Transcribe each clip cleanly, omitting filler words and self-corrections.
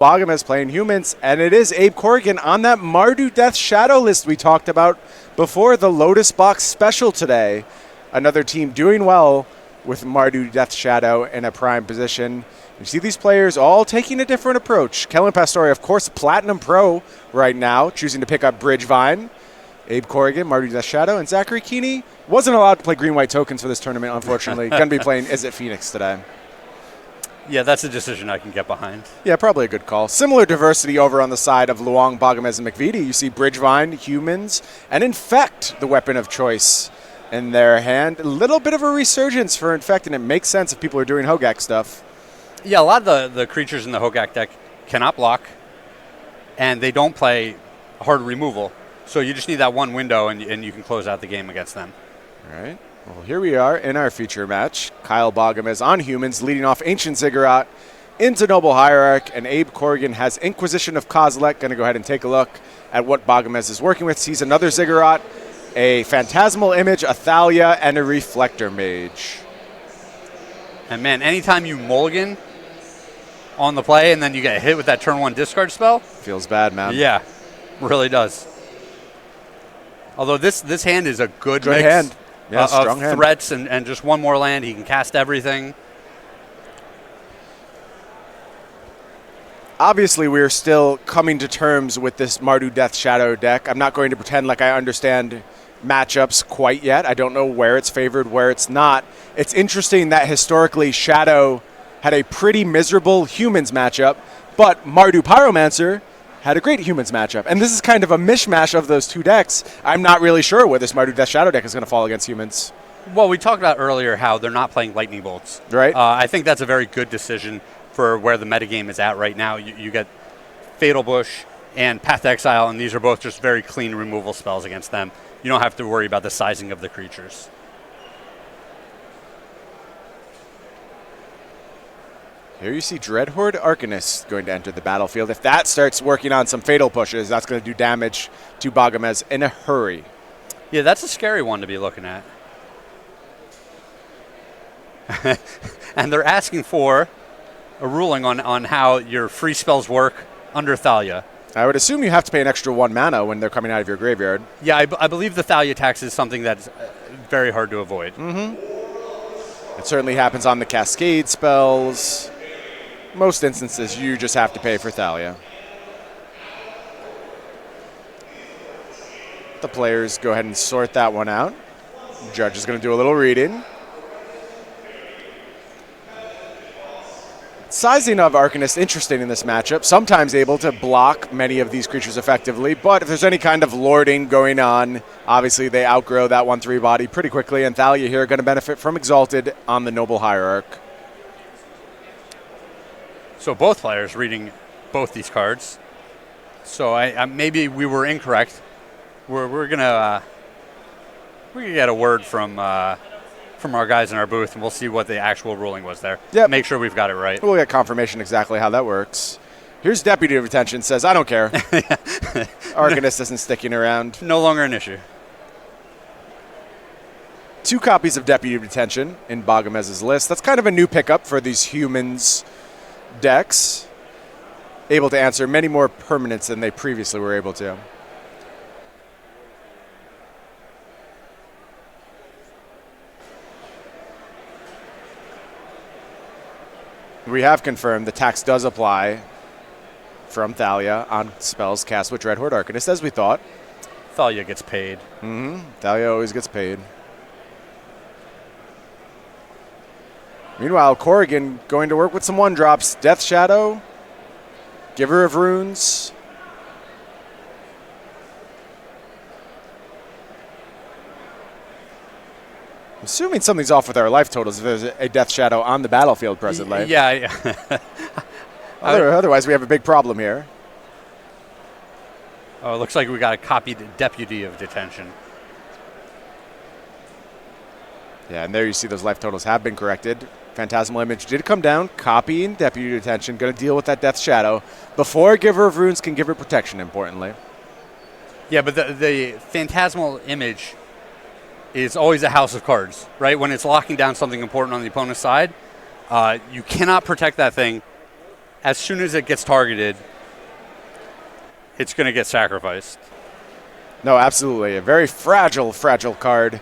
Boggemes playing humans, and it is Abe Corrigan on that Mardu Death Shadow list we talked about before the Lotus Box special today. Another team doing well with Mardu Death Shadow in a prime position. You see these players all taking a different approach. Kellen Pastore, of course, Platinum Pro right now, choosing to pick up Bridgevine. Abe Corrigan, Mardu Death Shadow, and Zachary Kiihne wasn't allowed to play green-white tokens for this tournament, unfortunately. Going to be playing Is It Phoenix today. Yeah, that's a decision I can get behind. Yeah, probably a good call. Similar diversity over on the side of Luong, Boggemes, and McVety. You see Bridgevine, humans, and infect, the weapon of choice in their hand. A little bit of a resurgence for infect, and it makes sense if people are doing Hogak stuff. Yeah, a lot of the creatures in the Hogak deck cannot block, and they don't play hard removal. So you just need that one window, and you can close out the game against them. All right. Well, here we are in our feature match. Kyle Boggemes on humans, leading off Ancient Ziggurat into Noble Hierarch, and Abe Corrigan has Inquisition of Kozilek. Going to go ahead and take a look at what Boggemes is working with. Sees another Ziggurat, a Phantasmal Image, a Thalia, and a Reflector Mage. And man, anytime you mulligan on the play and then you get hit with that turn 1 discard spell. Feels bad, man. Yeah, really does. Although this hand is a good mix hand. Yeah, strong of hand. threats and just one more land. He can cast everything. Obviously, we're still coming to terms with this Mardu Death Shadow deck. I'm not going to pretend like I understand matchups quite yet. I don't know where it's favored, where it's not. It's interesting that historically Shadow had a pretty miserable humans matchup, but Mardu Pyromancer had a great humans matchup. And this is kind of a mishmash of those two decks. I'm not really sure where this Mardu Death Shadow deck is going to fall against humans. Well, we talked about earlier how they're not playing lightning bolts. Right. I think that's a very good decision for where the metagame is at right now. You get Fatal Bush and Path to Exile, and these are both just very clean removal spells against them. You don't have to worry about the sizing of the creatures. Here you see Dreadhorde Arcanist going to enter the battlefield. If that starts working on some fatal pushes, that's going to do damage to Boggemes in a hurry. Yeah, that's a scary one to be looking at. And they're asking for a ruling on how your free spells work under Thalia. I would assume you have to pay an extra 1 mana when they're coming out of your graveyard. Yeah, I believe the Thalia tax is something that's very hard to avoid. It certainly happens on the Cascade spells. Most instances, you just have to pay for Thalia. The players go ahead and sort that one out. Judge is going to do a little reading. Sizing of Arcanist interesting in this matchup. Sometimes able to block many of these creatures effectively, but if there's any kind of lording going on, obviously they outgrow that 1/3 body pretty quickly, and Thalia here are going to benefit from Exalted on the Noble Hierarch. So both players reading both these cards. So I maybe we were incorrect. We're gonna get a word from our guys in our booth, and we'll see what the actual ruling was there. Yep. Make sure we've got it right. We'll get confirmation exactly how that works. Here's Deputy of Retention, says, I don't care. Arcanist isn't sticking around. No longer an issue. 2 copies of Deputy of Detention in Boggemes' list. That's kind of a new pickup for these humans decks. Able to answer many more permanents than they previously were able to. We have confirmed the tax does apply from Thalia on spells cast with Dreadhorde Arcanist, as we thought. Thalia gets paid. Thalia always gets paid. Meanwhile, Corrigan going to work with some 1-drops. Death Shadow, Giver of Runes. I'm assuming something's off with our life totals if there's a Death Shadow on the battlefield presently. Yeah. Otherwise, we have a big problem here. Oh, it looks like we got a copied Deputy of Detention. Yeah, and there you see those life totals have been corrected. Phantasmal Image did come down, copying Deputy Detention, going to deal with that Death Shadow before Giver of Runes can give her protection, importantly. Yeah, but the Phantasmal Image is always a house of cards, right? When it's locking down something important on the opponent's side, you cannot protect that thing as soon as it gets targeted, it's going to get sacrificed. No, absolutely. A very fragile, fragile card.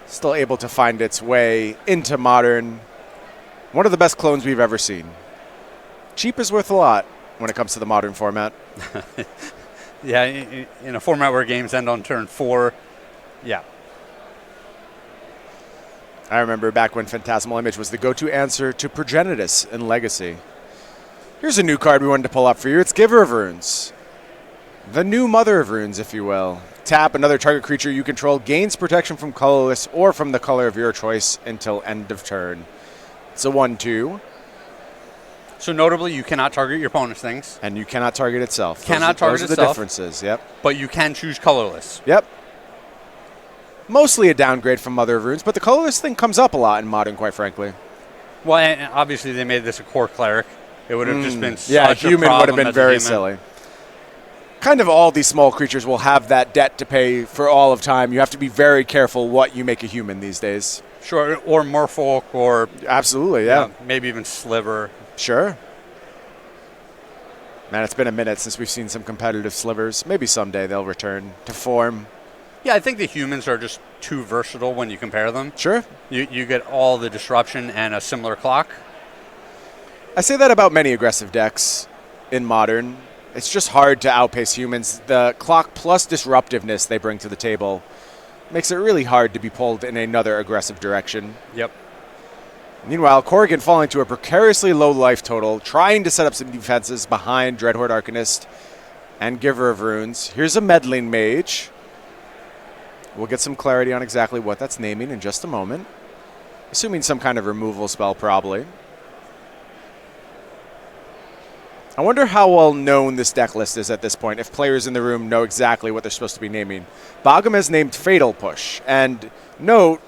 Still able to find its way into Modern. One of the best clones we've ever seen. Cheap is worth a lot when it comes to the Modern format. Yeah, in a format where games end on turn 4, yeah. I remember back when Phantasmal Image was the go-to answer to Progenitus in Legacy. Here's a new card we wanted to pull up for you. It's Giver of Runes. The new Mother of Runes, if you will. Tap another target creature you control, gains protection from colorless or from the color of your choice until end of turn. It's a 1/2. So notably, you cannot target your opponent's things. And you cannot target itself. Cannot target itself. Those are the differences, yep. But you can choose colorless. Yep. Mostly a downgrade from Mother of Runes, but the colorless thing comes up a lot in Modern, quite frankly. Well, and obviously they made this a core cleric. It would have just been such human a problem would have been as a very human. silly. Kind of all these small creatures will have that debt to pay for all of time. You have to be very careful what you make a human these days. Sure, or Merfolk, or absolutely, yeah. Maybe even Sliver. Sure. Man, it's been a minute since we've seen some competitive slivers. Maybe someday they'll return to form. Yeah, I think the humans are just too versatile when you compare them. Sure. You get all the disruption and a similar clock. I say that about many aggressive decks in Modern. It's just hard to outpace humans. The clock plus disruptiveness they bring to the table makes it really hard to be pulled in another aggressive direction. Yep. Meanwhile, Corrigan falling to a precariously low life total, trying to set up some defenses behind Dreadhorde Arcanist and Giver of Runes. Here's a Meddling Mage. We'll get some clarity on exactly what that's naming in just a moment. Assuming some kind of removal spell, probably. I wonder how well known this deck list is at this point, if players in the room know exactly what they're supposed to be naming. Boggemes named Fatal Push, and note,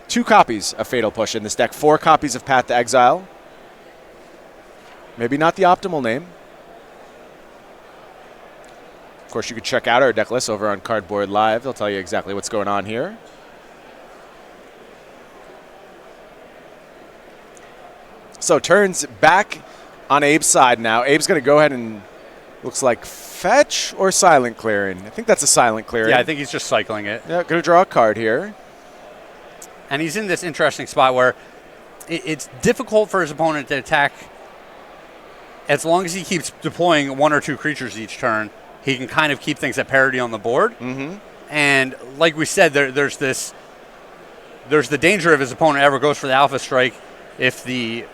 2 copies of Fatal Push in this deck, 4 copies of Path to Exile. Maybe not the optimal name. Of course, you can check out our deck list over on Cardboard Live. They'll tell you exactly what's going on here. So turns back on Abe's side now. Abe's going to go ahead and, looks like, fetch or silent clearing. I think that's a silent clearing. Yeah, I think he's just cycling it. Yeah, going to draw a card here. And he's in this interesting spot where it's difficult for his opponent to attack. As long as he keeps deploying 1 or 2 creatures each turn, he can kind of keep things at parity on the board. Mm-hmm. And like we said, there's the danger if his opponent ever goes for the Alpha Strike. If the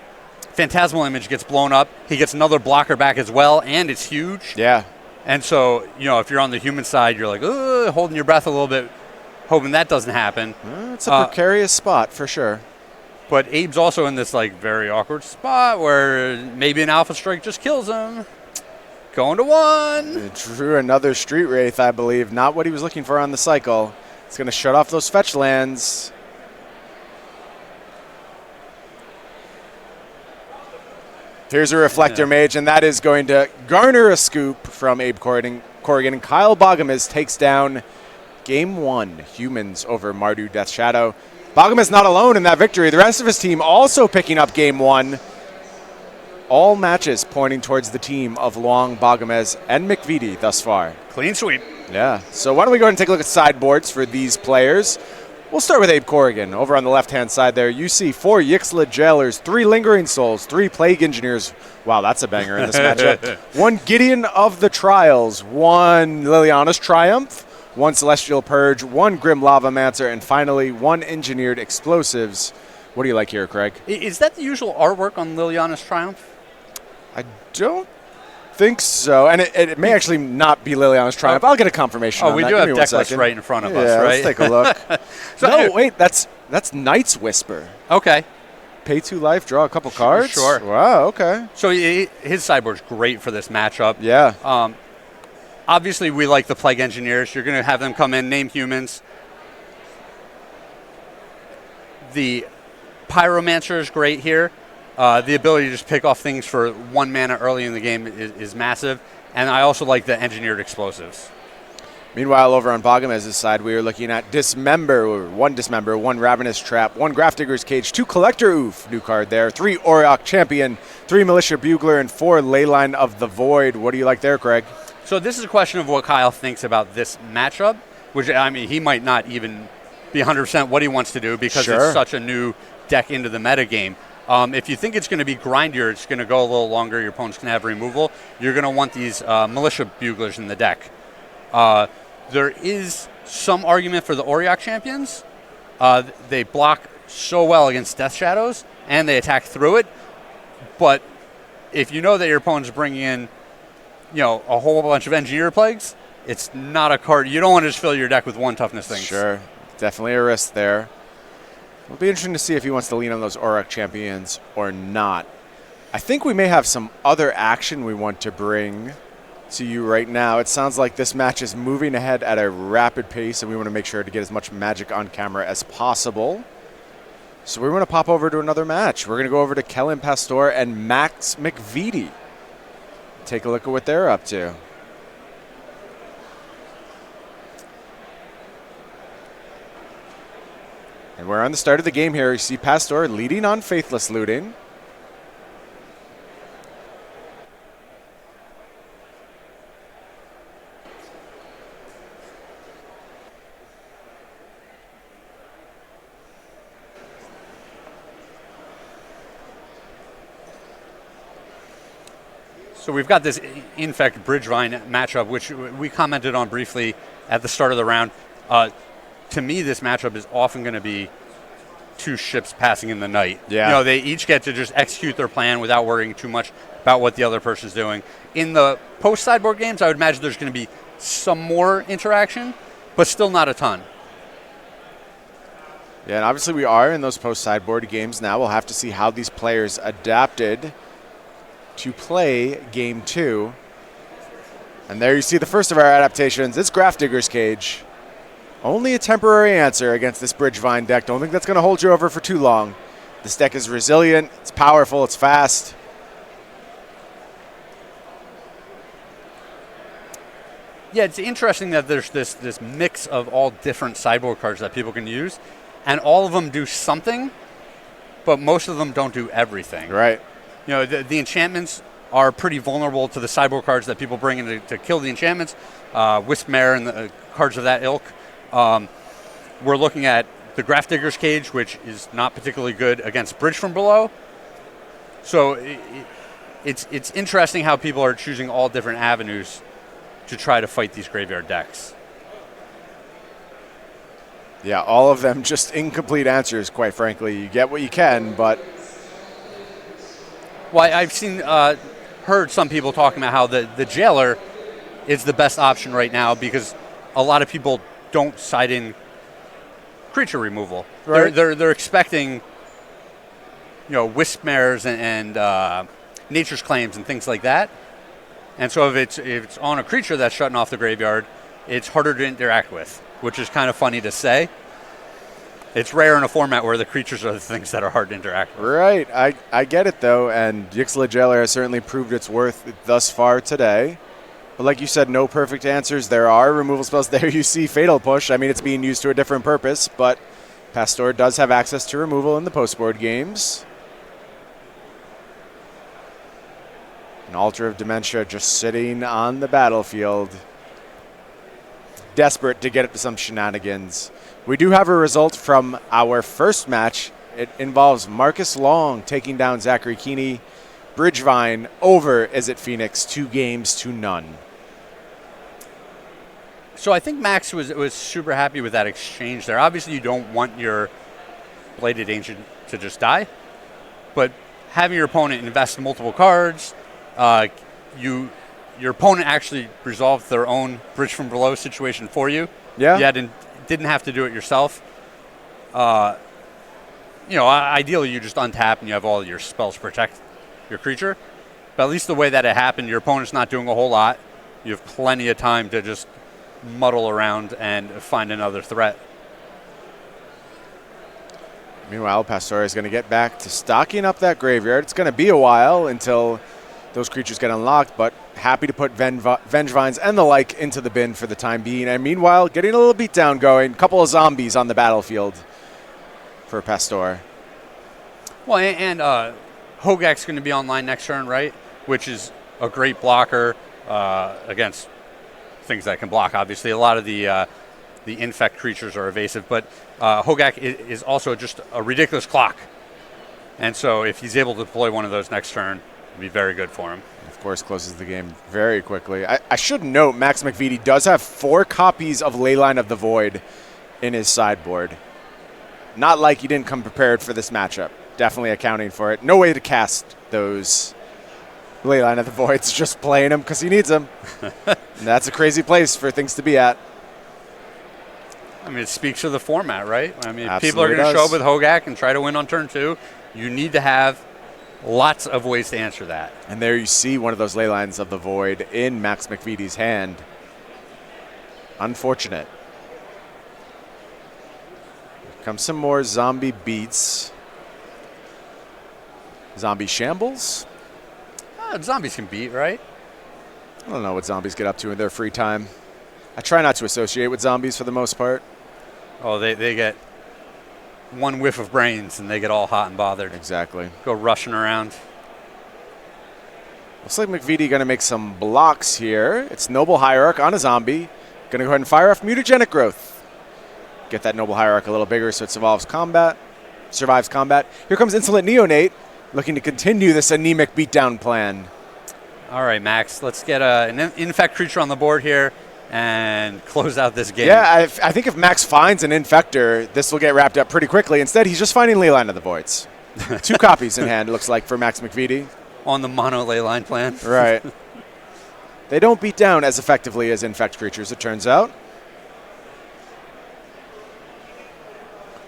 Phantasmal Image gets blown up, he gets another blocker back as well, and it's huge. Yeah. And so, if you're on the human side, you're like, holding your breath a little bit, hoping that doesn't happen. It's a precarious spot for sure. But Abe's also in this very awkward spot where maybe an Alpha Strike just kills him. Going to 1. It drew another Street Wraith, I believe. Not what he was looking for on the cycle. It's going to shut off those fetch lands. Here's a Reflector Mage, and that is going to garner a scoop from Abe Corrigan. And Kyle Boggemes takes down Game 1, Humans over Mardu Death Shadow. Boggemes not alone in that victory. The rest of his team also picking up Game 1. All matches pointing towards the team of Luong, Boggemes, and McVety thus far. Clean sweep. Yeah. So why don't we go ahead and take a look at sideboards for these players. We'll start with Abe Corrigan. Over on the left-hand side there, you see 4 Yixla Jailers, 3 Lingering Souls, 3 Plague Engineers. Wow, that's a banger in this matchup. 1 Gideon of the Trials, 1 Liliana's Triumph, 1 Celestial Purge, 1 Grim Lava Mancer, and finally 1 Engineered Explosives. What do you like here, Craig? Is that the usual artwork on Liliana's Triumph? I don't think so. And it may actually not be Liliana's Triumph. I'll get a confirmation on that. We do have deck lists right in front of us, right? Let's take a look. No, wait, that's Knight's Whisper. Okay. Pay 2 life, draw a couple cards? Sure. Wow, okay. So his sideboard's great for this matchup. Yeah. Obviously, we like the Plague Engineers. You're going to have them come in, name humans. The Pyromancer is great here. The ability to just pick off things for 1 mana early in the game is massive. And I also like the Engineered Explosives. Meanwhile, over on Boggemes' side, we are looking at Dismember, one Ravenous Trap, one Grafdigger's Cage, 2 Collector Oof, new card there, 3 Auroch Champion, 3 Militia Bugler, and 4 Leyline of the Void. What do you like there, Craig? So this is a question of what Kyle thinks about this matchup, which, I mean, he might not even be 100% what he wants to do because it's such a new deck into the meta game. If you think it's going to be grindier, it's going to go a little longer, your opponent's going to have removal, you're going to want these Militia Buglers in the deck. There is some argument for the Auroch champions. They block so well against Death Shadows, and they attack through it. But if you know that your opponent's bringing in, a whole bunch of Engineer Plagues, it's not a card. You don't want to just fill your deck with 1 toughness things. Sure, definitely a risk there. It'll be interesting to see if he wants to lean on those Auroch champions or not. I think we may have some other action we want to bring to you right now. It sounds like this match is moving ahead at a rapid pace, and we want to make sure to get as much magic on camera as possible. So we want to pop over to another match. We're going to go over to Kellen Pastore and Max McVety. Take a look at what they're up to. And we're on the start of the game here. You see Pastore leading on Faithless Looting. So we've got this infect Bridgevine matchup, which we commented on briefly at the start of the round. To me, this matchup is often going to be 2 ships passing in the night. Yeah. They each get to just execute their plan without worrying too much about what the other person's doing. In the post-sideboard games, I would imagine there's going to be some more interaction, but still not a ton. Yeah, and obviously we are in those post-sideboard games now. We'll have to see how these players adapted to play Game 2. And there you see the first of our adaptations. It's Grafdigger's Cage. Only a temporary answer against this Bridgevine deck. Don't think that's going to hold you over for too long. This deck is resilient, it's powerful, it's fast. Yeah, it's interesting that there's this mix of all different sideboard cards that people can use, and all of them do something, but most of them don't do everything. Right. The enchantments are pretty vulnerable to the sideboard cards that people bring in to kill the enchantments. Wispmare and the cards of that ilk. We're looking at the Grafdigger's Cage, which is not particularly good against Bridge from Below. So it's interesting how people are choosing all different avenues to try to fight these graveyard decks. Yeah, all of them just incomplete answers, quite frankly. You get what you can, but... Well, I've heard some people talking about how the Jailer is the best option right now because a lot of people don't side in creature removal. Right. They're expecting, Wispmares and Nature's Claims and things like that. And so if it's on a creature that's shutting off the graveyard, it's harder to interact with, which is kind of funny to say. It's rare in a format where the creatures are the things that are hard to interact with. Right. I get it, though, and Yixla Jailer has certainly proved its worth thus far today. But like you said, no perfect answers. There are removal spells. There you see Fatal Push. I mean, it's being used to a different purpose, but Pastore does have access to removal in the post-board games. An Altar of Dementia just sitting on the battlefield, desperate to get up to some shenanigans. We do have a result from our first match. It involves Marcus Long taking down Zachary Kiihne. Bridgevine over Is It Phoenix, 2-0. So I think Max was super happy with that exchange there. Obviously, you don't want your Bladed Ancient to just die, but having your opponent invest multiple cards, your opponent actually resolved their own Bridge from Below situation for you. Yeah. You didn't have to do it yourself. Ideally you just untap and you have all your spells protect your creature. But at least the way that it happened, your opponent's not doing a whole lot. You have plenty of time to just muddle around and find another threat. Meanwhile, Pastore is going to get back to stocking up that graveyard. It's going to be a while until those creatures get unlocked, but happy to put Vengevines and the like into the bin for the time being. And meanwhile, getting a little beatdown going. Couple of zombies on the battlefield for Pastore. Well, and Hogak's going to be online next turn, right? Which is a great blocker against things that can block. Obviously, a lot of the infect creatures are evasive, but Hogak is also just a ridiculous clock. And so if he's able to deploy one of those next turn, it'll be very good for him. Of course, closes the game very quickly. I should note Max McVety does have 4 copies of Leyline of the Void in his sideboard. Not like he didn't come prepared for this matchup. Definitely accounting for it. No way to cast those Leyline of the Voids, just playing them because he needs them. And that's a crazy place for things to be at. I mean, it speaks to the format, right? I mean, if people Absolutely are going to does. show up with Hogak and try to win on turn 2, you need to have lots of ways to answer that. And there you see one of those Leylines of the Void in Max McVety's hand. Unfortunate. Here comes some more zombie beats. Zombie shambles. Zombies can beat, right? I don't know what zombies get up to in their free time. I try not to associate with zombies for the most part. Oh, they get one whiff of brains and they get all hot and bothered. Exactly. Go rushing around. Looks like McVety going to make some blocks here. It's Noble Hierarch on a zombie. Going to go ahead and fire off Mutagenic Growth. Get that Noble Hierarch a little bigger so it survives combat. Here comes Insolent Neonate, looking to continue this anemic beatdown plan. All right, Max, let's get an infect creature on the board here and close out this game. Yeah, I think if Max finds an Infector, this will get wrapped up pretty quickly. Instead, he's just finding Leyline of the Voids. 2 copies in hand, it looks like, for Max McVety. On the mono Leyline plan. Right. They don't beat down as effectively as Infect creatures, it turns out.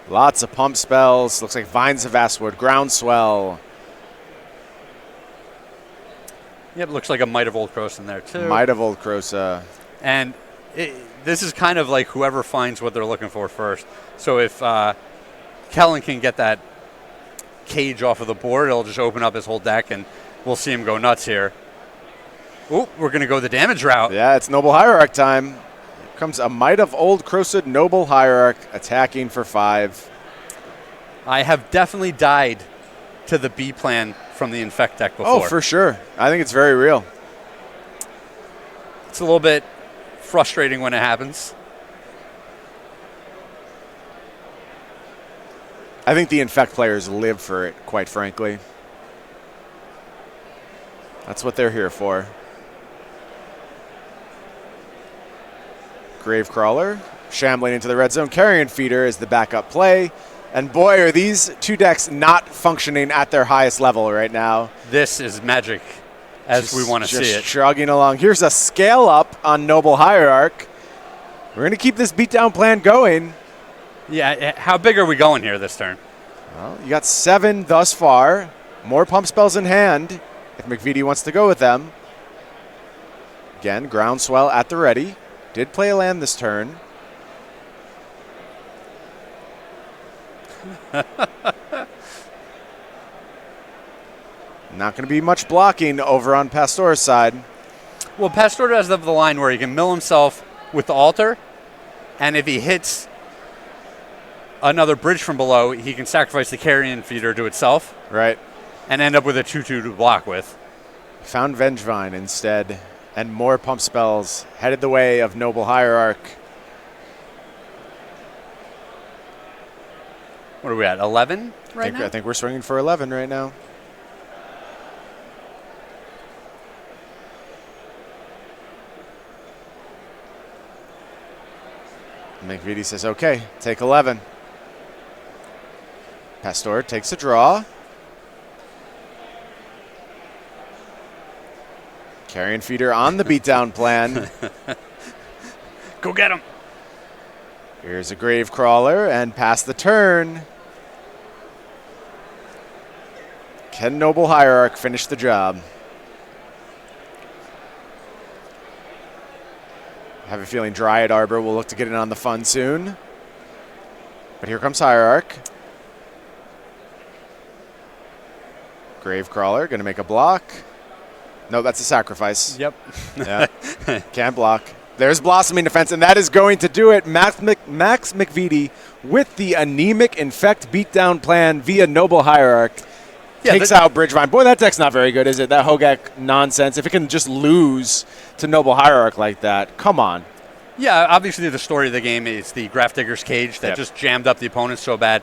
Lots of pump spells. Looks like Vines of Vastwood, Groundswell. Yep, looks like a Might of Old Cross in there, too. Might of Old Crosa. And this is kind of like whoever finds what they're looking for first. So if Kellen can get that cage off of the board, it'll just open up his whole deck, and we'll see him go nuts here. Ooh, we're going to go the damage route. Yeah, it's Noble Hierarch time. Here comes a Might of Old Crosa Noble Hierarch attacking for 5. I have definitely died to the B plan from the Infect deck before. Oh, for sure. I think it's very real. It's a little bit frustrating when it happens. I think the Infect players live for it, quite frankly. That's what they're here for. Gravecrawler, shambling into the red zone. Carrion Feeder is the backup play. And boy, are these 2 decks not functioning at their highest level right now. This is magic as we want to see it. Just shrugging along. Here's a scale up on Noble Hierarch. We're going to keep this beatdown plan going. Yeah, how big are we going here this turn? Well, you got 7 thus far. More pump spells in hand if McVety wants to go with them. Again, Groundswell at the ready. Did play a land this turn. Not going to be much blocking over on Pastore's side. Well, Pastore does have the line where he can mill himself with the altar, and if he hits another bridge from below, he can sacrifice the Carrion Feeder to itself. Right. And end up with a 2/2 to block with. Found Vengevine instead, and more pump spells headed the way of Noble Hierarch. What are we at, 11 right now? I think we're swinging for 11 right now. McVety says, okay, take 11. Pastore takes a draw. Carrion Feeder on the beatdown plan. Go get him. Here's a Gravecrawler, and past the turn. Can Noble Hierarch finish the job? I have a feeling Dryad Arbor will look to get in on the fun soon. But here comes Hierarch. Gravecrawler going to make a block. No, that's a sacrifice. Yep. Yeah. Can't block. There's Blossoming Defense, and that is going to do it. Max McVety with the anemic infect beatdown plan via Noble Hierarch. Takes out Bridgevine. Boy, that deck's not very good, is it? That Hogak nonsense. If it can just lose to Noble Hierarch like that, come on. Yeah, obviously the story of the game is the Graph Digger's Cage that just jammed up the opponent so bad.